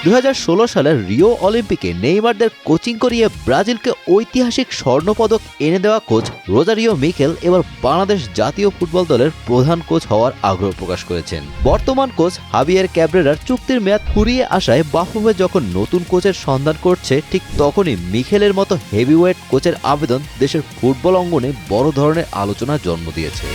2016 সালের রিও অলিম্পিকে নেইমারদের কোচিং করিয়ে ব্রাজিলকে ঐতিহাসিক স্বর্ণপদক এনে দেওয়া কোচ রোজারিও মিকেল এবার বাংলাদেশ জাতীয় ফুটবল দলের প্রধান কোচ হওয়ার আগ্রহ প্রকাশ করেছেন। বর্তমান কোচ হাবিয়ের ক্যাব্রেরার চুক্তির মেয়াদ ফুরিয়ে আসায় বাফুফে যখন নতুন কোচের সন্ধান করছে, ঠিক তখনই মিকেলের মতো হেভিওয়েট কোচের আবেদন দেশের ফুটবল অঙ্গনে বড় ধরনের আলোচনার জন্ম দিয়েছে।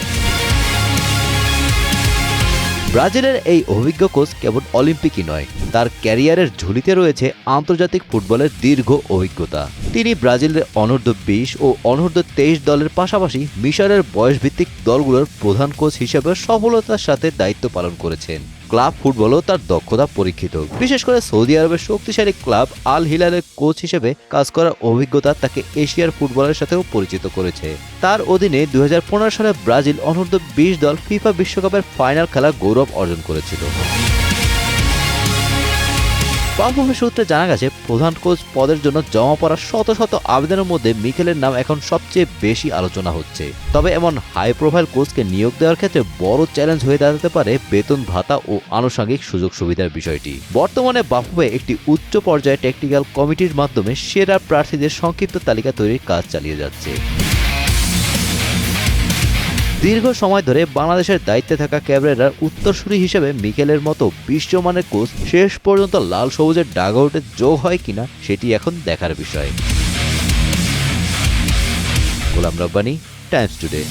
ব্রাজিলের এই অভিজ্ঞ কোচ কেবল অলিম্পিকই নয়, তার ক্যারিয়ারের ঝুলিতে রয়েছে আন্তর্জাতিক ফুটবলের দীর্ঘ অভিজ্ঞতা। তিনি ব্রাজিলের অনূর্ধ্ব-20 ও অনূর্ধ্ব-23 দলের পাশাপাশি মিশরের বয়সভিত্তিক দলগুলোর প্রধান কোচ হিসেবে সফলতার সাথে দায়িত্ব পালন করেছেন। ক্লাব ফুটবলও তার দক্ষতা পরীক্ষিত। বিশেষ করে সৌদি আরবের শক্তিশালী ক্লাব আল হিলালের কোচ হিসেবে কাজ করার অভিজ্ঞতা তাকে এশিয়ার ফুটবলের সাথেও পরিচিত করেছে। তার অধীনে 2015 সালে ব্রাজিল অনূর্ধ্ব-20 দল ফিফা বিশ্বকাপের ফাইনাল খেলার গৌরব অর্জন করেছিল। বাফুফে সূত্রে জানা গেছে, প্রধান কোচ পদের জন্য জমা পড়া শত শত আবেদনের মধ্যে মিকেলের নাম এখন সবচেয়ে বেশি আলোচনা হচ্ছে। তবে এমন হাই প্রোফাইল কোচকে নিয়োগ দেওয়ার ক্ষেত্রে বড় চ্যালেঞ্জ হয়ে দাঁড়াতে পারে বেতন ভাতা ও আনুষঙ্গিক সুযোগ সুবিধার বিষয়টি। বর্তমানে বাফুফে একটি উচ্চ পর্যায়ে টেকনিক্যাল কমিটির মাধ্যমে সেরা প্রার্থীদের সংক্ষিপ্ত তালিকা তৈরির কাজ চালিয়ে যাচ্ছে। দীর্ঘ সময় ধরে বাংলাদেশের দায়িত্বে থাকা ক্যাব্রেরার উত্তরসূরি হিসেবে মিকেলের মতো বিশ্বমানের কোচ শেষ পর্যন্ত লাল সবুজের ডাগআউটে যোগ হয় কিনা সেটি এখন দেখার বিষয়। Golam Rabbani, Times today.